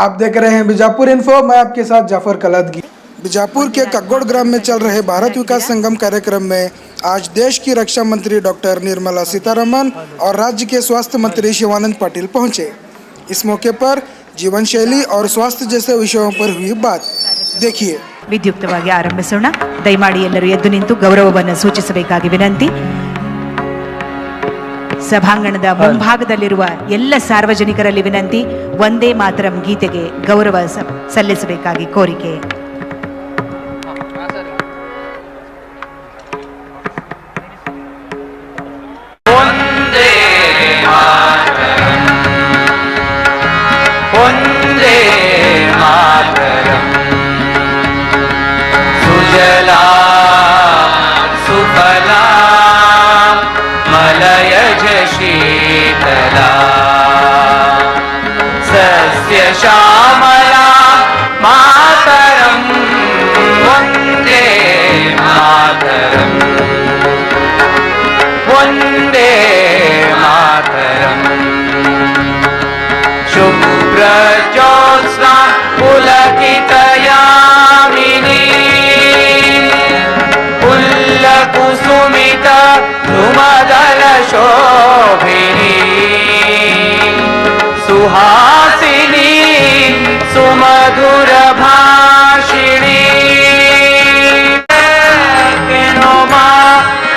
आप देख रहे हैं बीजापुर इन्फो। मैं आपके साथ जाफर कलदगी। बीजापुर के कग्गोड़ ग्राम में चल रहे भारत विकास संगम कार्यक्रम में आज देश की रक्षा मंत्री डॉक्टर निर्मला सीतारमण और राज्य के स्वास्थ्य मंत्री शिवानंद पाटिल पहुंचे। इस मौके पर जीवन शैली और स्वास्थ्य जैसे विषयों पर हुई बात देखिए। ವಿದ್ಯುಕ್ತವಾಗಿ ಆರಂಭಿಸೋಣ। ದಯಮಾಡಿ ಎಲ್ಲರೂ ಎದ್ದು ನಿಂತು ಗೌರವವನ್ನು ಸೂಚಿಸಬೇಕಾಗಿ ವಿನಂತಿ। ಸಭಾಂಗಣದ ಮುಂಭಾಗದಲ್ಲಿರುವ ಎಲ್ಲ ಸಾರ್ವಜನಿಕರಲ್ಲಿ ವಿನಂತಿ, ಒಂದೇ ಮಾತರಂ ಗೀತೆಗೆ ಗೌರವ ಸಲ್ಲಿಸಬೇಕಾಗಿ ಕೋರಿಕೆ। श्यामला मातरं वन्दे मातरं वन्दे मातरं। शुभ्रज्योत्स्ना पुलकितयामिनी पुल्लकुसुमित धूमदलशोभिनी सुहासिनी सुमधुर भाषिणी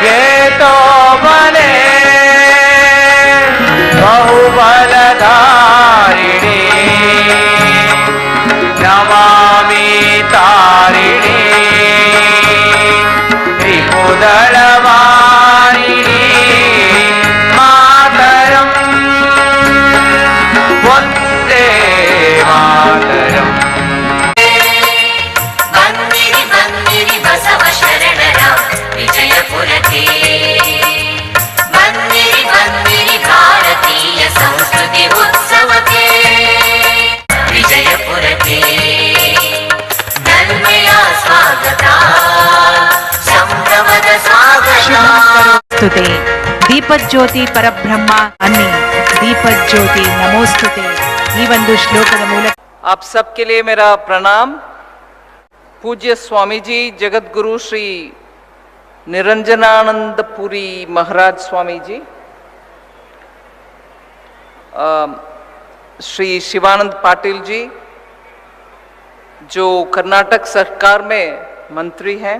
ये तो बने बहुबलधारिणी नमामि तारिणी त्रिपुदलवारिणी मातरं वन्दे मातरम्। बन्दिरि बसव शरणर विजयपुरके बन्दिरि भारतीय संस्कृति उत्सवके विजयपुरके नन्मया स्वागत संभ्रमद स्वागत। ಸ್ತುತೆ ದೀಪಜ್ಯೋತಿ ಪರಬ್ರಹ್ಮ ಅನ್ನಿ ದೀಪಜ್ಯೋತಿ ನಮೋಸ್ತುತೆ। ಈ ಒಂದು ಶ್ಲೋಕದ ಮೂಲಕ आप सबके लिए मेरा प्रणाम। पूज्य स्वामी जी जगत गुरु श्री निरंजनानंदपुरी महाराज स्वामी जी, श्री शिवानंद पाटिल जी जो कर्नाटक सरकार में मंत्री हैं,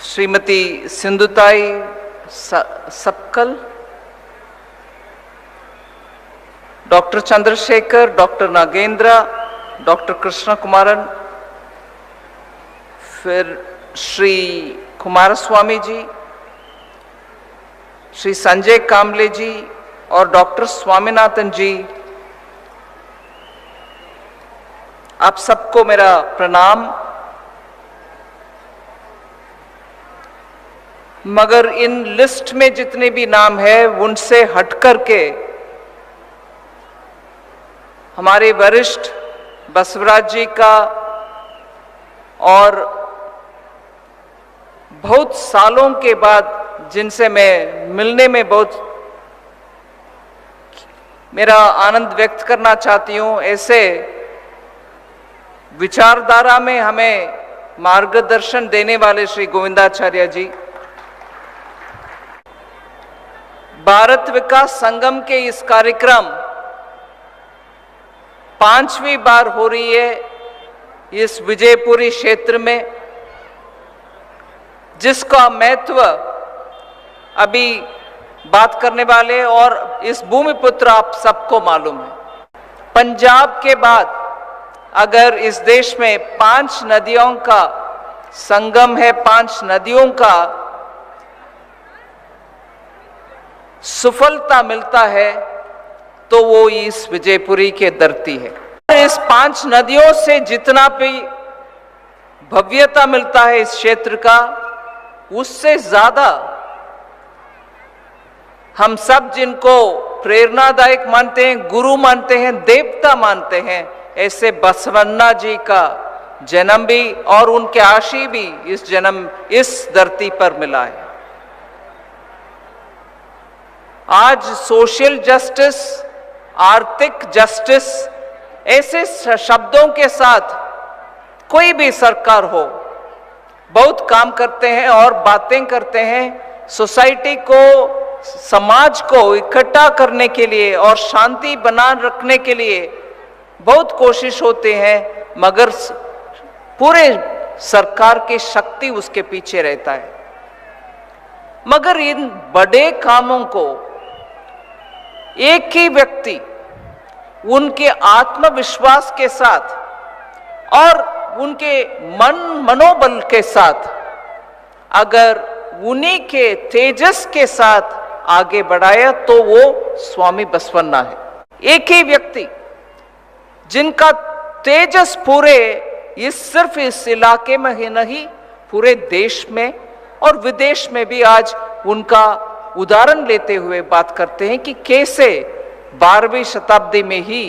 Shrimati Sindhutai Sapkal, doctor Chandrashekhar, doctor Nagendra, doctor Krishna Kumaran, फिर श्री कुमारस्वामी जी, श्री संजय कामले जी और डॉक्टर स्वामीनाथन जी, आप सबको मेरा प्रणाम। मगर इन लिस्ट में जितने भी नाम है उनसे हटकर के हमारे वरिष्ठ बसवराज जी का और बहुत सालों के बाद जिनसे मैं मिलने में बहुत मेरा आनंद व्यक्त करना चाहती हूँ, ऐसे विचारधारा में हमें मार्गदर्शन देने वाले श्री गोविंदाचार्य जी, भारत विकास संगम के इस कार्यक्रम 5वीं बार हो रही है इस विजयपुरी क्षेत्र में, जिसका महत्व अभी बात करने वाले और इस भूमिपुत्र आप सबको मालूम है। पंजाब के बाद अगर इस देश में 5 नदियों का संगम है, 5 नदियों का सफलता मिलता है तो वो इस विजयपुरी के धरती है। इस 5 नदियों से जितना भी भव्यता मिलता है इस क्षेत्र का, उससे ज्यादा हम सब जिनको प्रेरणादायक मानते हैं, गुरु मानते हैं, देवता मानते हैं, ऐसे बसवन्ना जी का जन्म भी और उनके आशीष भी इस धरती पर मिला है। आज सोशल जस्टिस, आर्थिक जस्टिस ऐसे शब्दों के साथ कोई भी सरकार हो बहुत काम करते हैं और बातें करते हैं, सोसाइटी को, समाज को इकट्ठा करने के लिए और शांति बना रखने के लिए बहुत कोशिश होते हैं, मगर पूरे सरकार की शक्ति उसके पीछे रहता है। मगर इन बड़े कामों को एक ही व्यक्ति उनके आत्मविश्वास के साथ और उनके मनोबल के साथ अगर उन्हीं के तेजस के साथ आगे बढ़ाया तो वो स्वामी बसवन्ना है। एक ही व्यक्ति जिनका तेजस पूरे सिर्फ इस इलाके में ही नहीं, पूरे देश में और विदेश में भी आज उनका उदाहरण लेते हुए बात करते हैं कि कैसे 12वीं शताब्दी में ही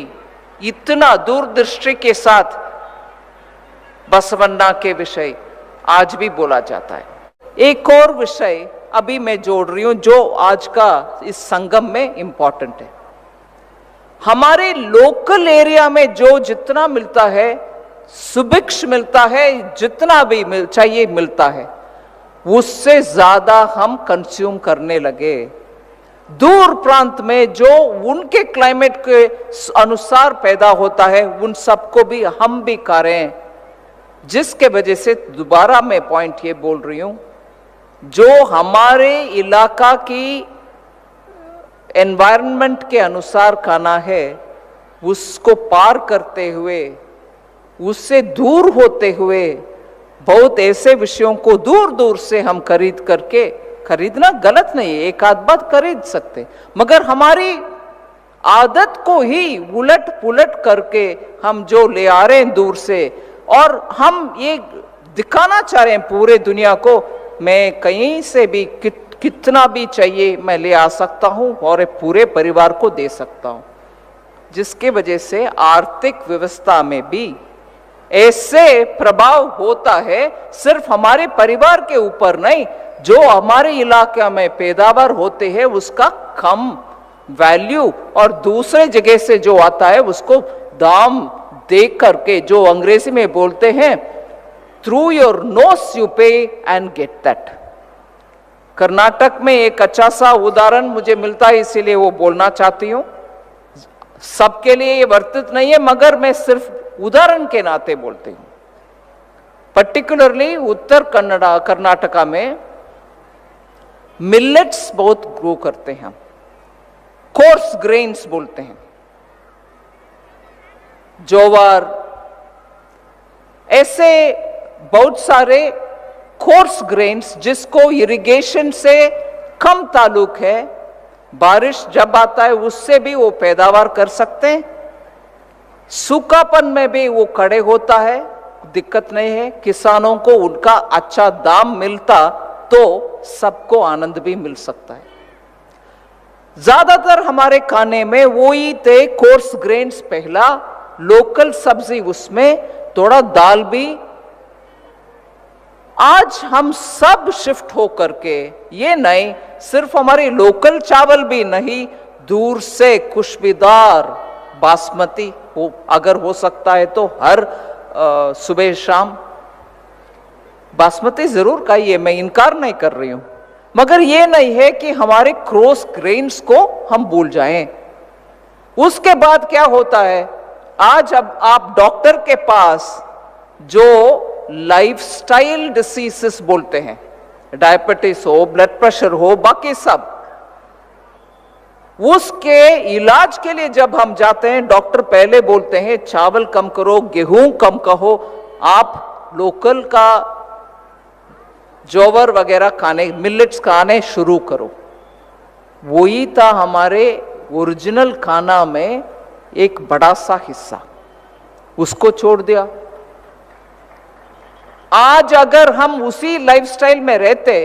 इतना दूरदृष्टि के साथ बसवन्ना के विषय आज भी बोला जाता है। एक और विषय अभी मैं जोड़ रही हूं जो आज का इस संगम में इंपॉर्टेंट है। हमारे लोकल एरिया में जो जितना मिलता है, सुभिक्ष मिलता है, जितना भी चाहिए मिलता है, उससे ज्यादा हम कंज्यूम करने लगे। दूर प्रांत में जो उनके क्लाइमेट के अनुसार पैदा होता है उन सबको भी हम भी खा रहे हैं, जिसके वजह से दोबारा मैं पॉइंट ये बोल रही हूं, जो हमारे इलाका की एनवायरनमेंट के अनुसार खाना है उसको पार करते हुए, उससे दूर होते हुए बहुत ऐसे विषयों को दूर दूर से हम खरीद करके, खरीदना गलत नहीं है, एक आध बात खरीद सकते, मगर हमारी आदत को ही उलट पुलट करके हम जो ले आ रहे हैं दूर से, और हम ये दिखाना चाह रहे हैं पूरे दुनिया को, मैं कहीं से भी कितना भी चाहिए मैं ले आ सकता हूं और पूरे परिवार को दे सकता हूं, जिसके वजह से आर्थिक व्यवस्था में भी ऐसे प्रभाव होता है, सिर्फ हमारे परिवार के ऊपर नहीं, जो हमारे इलाके में पैदावार होते हैं उसका कम वैल्यू और दूसरे जगह से जो आता है उसको दाम दे करके, जो अंग्रेजी में बोलते हैं थ्रू योर नोस यू पे एंड गेट दैट। कर्नाटक में एक अच्छा सा उदाहरण मुझे मिलता है, इसीलिए वो बोलना चाहती हूं। सबके लिए ये वर्तित नहीं है, मगर मैं सिर्फ उदाहरण के नाते बोलती हूं। पर्टिकुलरली उत्तर कर्नाटका में मिलेट्स बहुत ग्रो करते हैं, कोर्स ग्रेन्स बोलते हैं, जोवार, ऐसे बहुत सारे कोर्स ग्रेन्स जिसको इरिगेशन से कम ताल्लुक है, बारिश जब आता है उससे भी वो पैदावार कर सकते हैं, सूखापन में भी वो खड़े होता है, दिक्कत नहीं है, किसानों को उनका अच्छा दाम मिलता तो सबको आनंद भी मिल सकता है। ज्यादातर हमारे खाने में वही थे कोर्स ग्रेन्स, पहला लोकल सब्जी, उसमें थोड़ा दाल भी। आज हम सब शिफ्ट हो करके, ये नहीं सिर्फ हमारे लोकल चावल भी नहीं, दूर से खुशबूदार बासमती हो, अगर हो सकता है तो हर सुबह शाम बासमती जरूर खाइए, मैं इनकार नहीं कर रही हूं, मगर ये नहीं है कि हमारे क्रॉस ग्रेन्स को हम भूल जाएं। उसके बाद क्या होता है, आज अब आप डॉक्टर के पास जो लाइफस्टाइल डिसीजेस बोलते हैं, डायबिटीज हो, ब्लड प्रेशर हो, बाकी सब, उसके इलाज के लिए जब हम जाते हैं डॉक्टर पहले बोलते हैं चावल कम करो, गेहूं कम कहो, आप लोकल का जोवर वगैरह खाने, मिलेट्स खाने शुरू करो। वही था हमारे ओरिजिनल खाना में एक बड़ा सा हिस्सा, उसको छोड़ दिया। आज अगर हम उसी लाइफस्टाइल में रहते,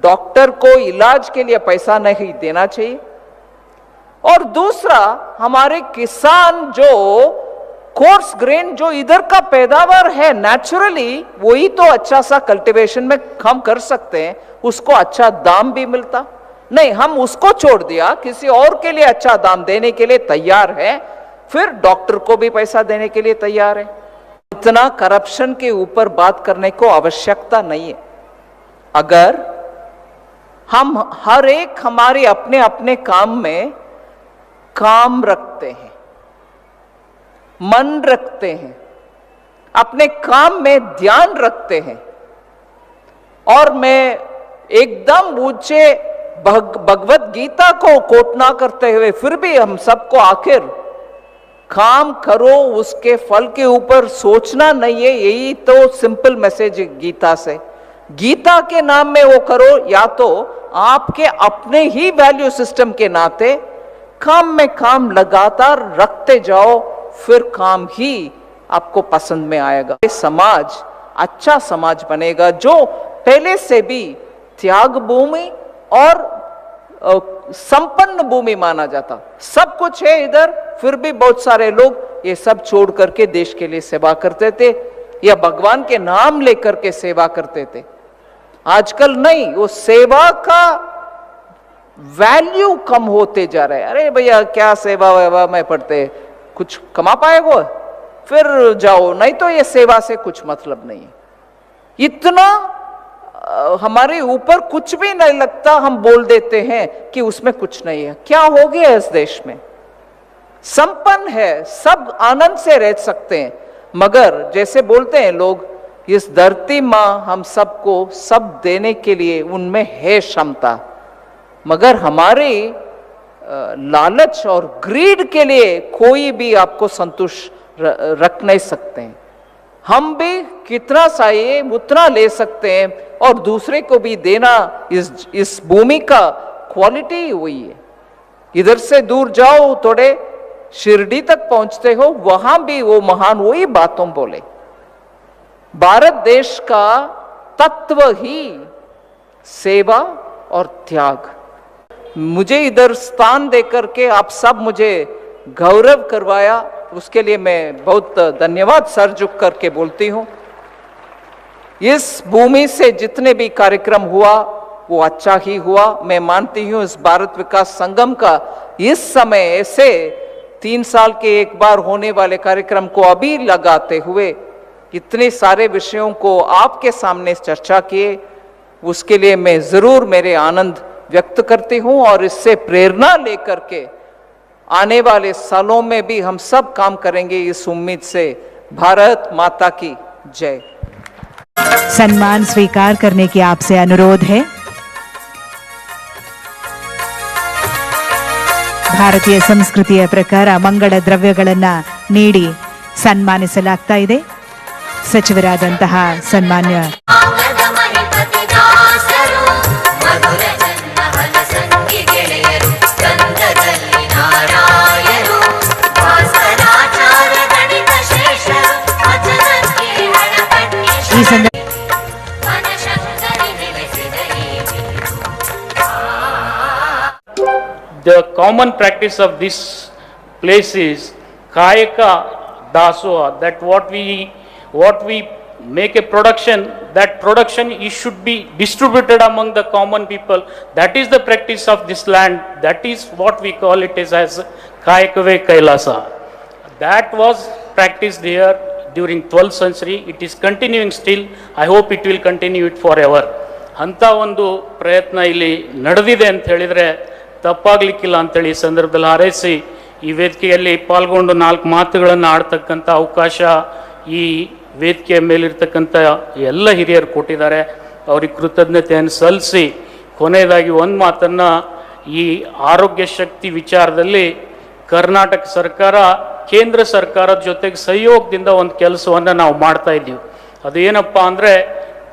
डॉक्टर को इलाज के लिए पैसा नहीं देना चाहिए, और दूसरा हमारे किसान जो कोर्स ग्रेन जो इधर का पैदावार है नेचुरली, वही तो अच्छा सा कल्टीवेशन में हम कर सकते हैं, उसको अच्छा दाम भी मिलता। नहीं, हम उसको छोड़ दिया, किसी और के लिए अच्छा दाम देने के लिए तैयार है, फिर डॉक्टर को भी पैसा देने के लिए तैयार है। इतना करप्शन के ऊपर बात करने को आवश्यकता नहीं है। अगर हम हर एक हमारे अपने अपने काम में काम रखते हैं, मन रखते हैं, अपने काम में ध्यान रखते हैं, और मैं एकदम ऊंचे भगवत गीता को कोट ना करते हुए फिर भी हम सबको आखिर काम करो, उसके फल के ऊपर सोचना नहीं है, यही तो सिंपल मैसेज है गीता से। गीता के नाम में वो करो, या तो आपके अपने ही वैल्यू सिस्टम के नाते काम में काम लगातार रखते जाओ, फिर काम ही आपको पसंद में आएगा। समाज अच्छा समाज बनेगा जो पहले से भी त्याग भूमि और संपन्न भूमि माना जाता। सब कुछ है इधर, फिर भी बहुत सारे लोग ये सब छोड़ करके देश के लिए सेवा करते थे या भगवान के नाम लेकर के सेवा करते थे। आजकल नहीं, वो सेवा का वैल्यू कम होते जा रहा है। अरे भैया क्या सेवा वेवा में पढ़ते, कुछ कमा पाएगो फिर जाओ, नहीं तो ये सेवा से कुछ मतलब नहीं है। इतना हमारे ऊपर कुछ भी नहीं लगता, हम बोल देते हैं कि उसमें कुछ नहीं है। क्या हो गया इस देश में? संपन्न है, सब आनंद से रह सकते हैं, मगर जैसे बोलते हैं लोग, इस धरती माँ हम सबको सब देने के लिए उनमें है क्षमता, मगर हमारे लालच और ग्रीड के लिए कोई भी आपको संतुष्ट रख नहीं सकते हैं। हम भी कितना चाहिए उतना ले सकते हैं, और दूसरे को भी देना इस भूमि का क्वालिटी हुई है। इधर से दूर जाओ, थोड़े शिरडी तक पहुंचते हो, वहां भी वो महान वही बातों बोले। भारत देश का तत्व ही सेवा और त्याग। मुझे इधर स्थान देकर के आप सब मुझे गौरव करवाया, उसके लिए मैं बहुत धन्यवाद सर झुक करके बोलती हूं। इस भूमि से जितने भी कार्यक्रम हुआ वो अच्छा ही हुआ। मैं मानती हूं इस भारत विकास संगम का इस समय ऐसे 3 साल के एक बार होने वाले कार्यक्रम को अभी लगाते हुए इतने सारे विषयों को आपके सामने चर्चा किए, उसके लिए मैं जरूर मेरे आनंद व्यक्त करती हूं, और इससे प्रेरणा लेकर के आने वाले सालों में भी हम सब काम करेंगे, इस उम्मीद से। भारत माता की जय। सम्मान स्वीकार करने की आपसे अनुरोध है। ಭಾರತೀಯ ಸಂಸ್ಕೃತಿಯ ಪ್ರಕಾರ ಮಂಗಳ ದ್ರವ್ಯಗಳನ್ನ ನೀಡಿ ಸನ್ಮಾನಿಸಲಾಗ್ತಾ ಇದೆ. ಸಚಿವರಾದಂತಹ ಸನ್ಮಾನ್ಯ ಈ ಸಂದರ್ಭ The common practice of this place is Kayaka Dasoha, that what we make a production, that production should be distributed among the common people. That is the practice of this land. That is what we call it as Kayakave Kailasa. That was practiced here during 12th century. It is continuing still. I hope it will continue it forever. ಅಂತ ಒಂದು ಪ್ರಯತ್ನ ಇಲ್ಲಿ ನಡೆದಿದೆ ಅಂತ ಹೇಳಿದರೆ ತಪ್ಪಾಗಲಿಕ್ಕಿಲ್ಲ ಅಂತೇಳಿ ಈ ಸಂದರ್ಭದಲ್ಲಿ ಹಾರೈಸಿ ಈ ವೇದಿಕೆಯಲ್ಲಿ ಪಾಲ್ಗೊಂಡು 4 ಮಾತುಗಳನ್ನು ಆಡ್ತಕ್ಕಂಥ ಅವಕಾಶ ಈ ವೇದಿಕೆಯ ಮೇಲಿರ್ತಕ್ಕಂಥ ಎಲ್ಲ ಹಿರಿಯರು ಕೊಟ್ಟಿದ್ದಾರೆ. ಅವ್ರಿಗೆ ಕೃತಜ್ಞತೆಯನ್ನು ಸಲ್ಲಿಸಿ ಕೊನೆಯದಾಗಿ ಒಂದು ಮಾತನ್ನು, ಈ ಆರೋಗ್ಯ ಶಕ್ತಿ ವಿಚಾರದಲ್ಲಿ ಕರ್ನಾಟಕ ಸರ್ಕಾರ ಕೇಂದ್ರ ಸರ್ಕಾರದ ಜೊತೆಗೆ ಸಹಯೋಗದಿಂದ ಒಂದು ಕೆಲಸವನ್ನು ನಾವು ಮಾಡ್ತಾ ಇದ್ದೀವಿ. ಅದೇನಪ್ಪ ಅಂದರೆ,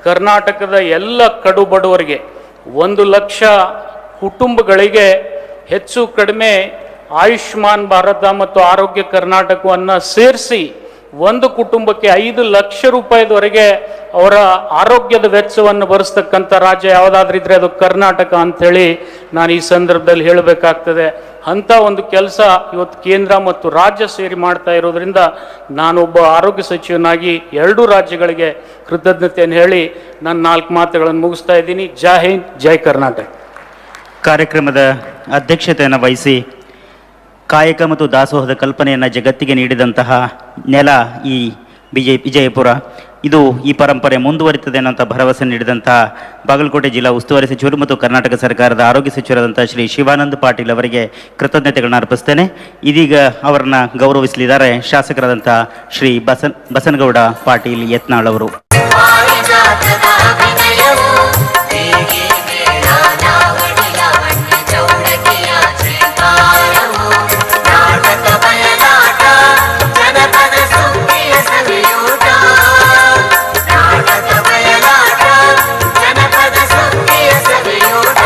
ಕರ್ನಾಟಕದ ಎಲ್ಲ ಕಡು ಬಡವರಿಗೆ 1 ಲಕ್ಷ ಕುಟುಂಬಗಳಿಗೆ ಹೆಚ್ಚು ಕಡಿಮೆ ಆಯುಷ್ಮಾನ್ ಭಾರತ ಮತ್ತು ಆರೋಗ್ಯ ಕರ್ನಾಟಕವನ್ನು ಸೇರಿಸಿ ಒಂದು ಕುಟುಂಬಕ್ಕೆ 5 ಲಕ್ಷ ರೂಪಾಯಿವರೆಗೆ ಅವರ ಆರೋಗ್ಯದ ವೆಚ್ಚವನ್ನು ಭರಿಸ್ತಕ್ಕಂಥ ರಾಜ್ಯ ಯಾವುದಾದ್ರೂ ಇದ್ರೆ ಅದು ಕರ್ನಾಟಕ ಅಂಥೇಳಿ ನಾನು ಈ ಸಂದರ್ಭದಲ್ಲಿ ಹೇಳಬೇಕಾಗ್ತದೆ. ಅಂಥ ಒಂದು ಕೆಲಸ ಇವತ್ತು ಕೇಂದ್ರ ಮತ್ತು ರಾಜ್ಯ ಸೇರಿ ಮಾಡ್ತಾ ಇರೋದ್ರಿಂದ ನಾನೊಬ್ಬ ಆರೋಗ್ಯ ಸಚಿವನಾಗಿ 2 ರಾಜ್ಯಗಳಿಗೆ ಕೃತಜ್ಞತೆಯನ್ನು ಹೇಳಿ ನನ್ನ 4 ಮಾತುಗಳನ್ನು ಮುಗಿಸ್ತಾ ಇದ್ದೀನಿ. ಜೈ ಹಿಂದ್, ಜೈ ಕರ್ನಾಟಕ. ಕಾರ್ಯಕ್ರಮದ ಅಧ್ಯಕ್ಷತೆಯನ್ನು ವಹಿಸಿ ಕಾಯಕ ಮತ್ತು ದಾಸೋಹದ ಕಲ್ಪನೆಯನ್ನು ಜಗತ್ತಿಗೆ ನೀಡಿದಂತಹ ನೆಲ ಈ ವಿಜಯಪುರ, ಇದು ಈ ಪರಂಪರೆ ಮುಂದುವರಿತದೆ ಅನ್ನೋಂಥ ಭರವಸೆ ನೀಡಿದಂತಹ ಬಾಗಲಕೋಟೆ ಜಿಲ್ಲಾ ಉಸ್ತುವಾರಿ ಸಚಿವರು ಮತ್ತು ಕರ್ನಾಟಕ ಸರ್ಕಾರದ ಆರೋಗ್ಯ ಸಚಿವರಾದಂಥ ಶ್ರೀ ಶಿವಾನಂದ ಪಾಟೀಲ್ ಅವರಿಗೆ ಕೃತಜ್ಞತೆಗಳನ್ನು ಅರ್ಪಿಸ್ತೇನೆ. ಇದೀಗ ಅವರನ್ನು ಗೌರವಿಸಲಿದ್ದಾರೆ ಶಾಸಕರಾದಂಥ ಶ್ರೀ ಬಸನಗೌಡ ಪಾಟೀಲ್ ಯತ್ನಾಳ್ ಅವರು. ಪಾರಿಜಾತದ ಅಭಿನಯವು ಹೀಗೆ ಮೇಳ ಲಾವಣಿಯ ಬಣ್ಣ ಚೌಡಕಿಯ ಶ್ರೀಕಾರವು ನಾಟಕ ಬಯಲಾಟ ಜನಪದ ಸುಗ್ಗಿಯ ಸವಿಯೂಟ ನಾಟಕ ಬಯಲಾಟ ಜನಪದ ಸುಗ್ಗಿಯ ಸವಿಯೂಟ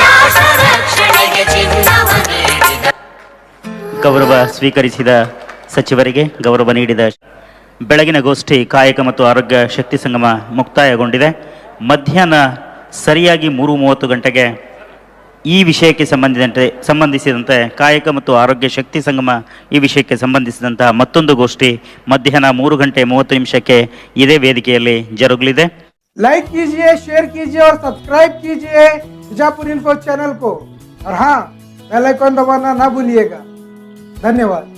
ರಾಷ್ಟ್ರ ರಕ್ಷಣೆಗೆ ಚಿನ್ನವ ನೀಡಿದ ಗೌರವ ಸ್ವೀಕರಿಸಿದ ಸಚಿವರಿಗೆ ಗೌರವ ನೀಡಿದ ಬೆಳಗಿನ ಗೋಷ್ಠಿ ಕಾಯಕ ಮತ್ತು ಆರೋಗ್ಯ ಶಕ್ತಿ ಸಂಗಮ ಮುಕ್ತಾಯಗೊಂಡಿದೆ. ಮಧ್ಯಾಹ್ನ ಸರಿಯಾಗಿ 3:30 ಗಂಟೆಗೆ ಈ ವಿಷಯಕ್ಕೆ ಸಂಬಂಧಿಸಿದಂತೆ ಕಾಯಕ ಮತ್ತು ಆರೋಗ್ಯ ಶಕ್ತಿ ಸಂಗಮ ಈ ವಿಷಯಕ್ಕೆ ಸಂಬಂಧಿಸಿದಂತಹ ಮತ್ತೊಂದು ಗೋಷ್ಠಿ ಮಧ್ಯಾಹ್ನ 3:30 ಇದೇ ವೇದಿಕೆಯಲ್ಲಿ ಜರುಗಲಿದೆ. लाइक कीजिए, शेयर कीजिए और सब्सक्राइब कीजिए बीजापुर इन्फो चैनल को, और हाँ, बेल आइकन दबाना ना भूलिएगा. धन्यवाद.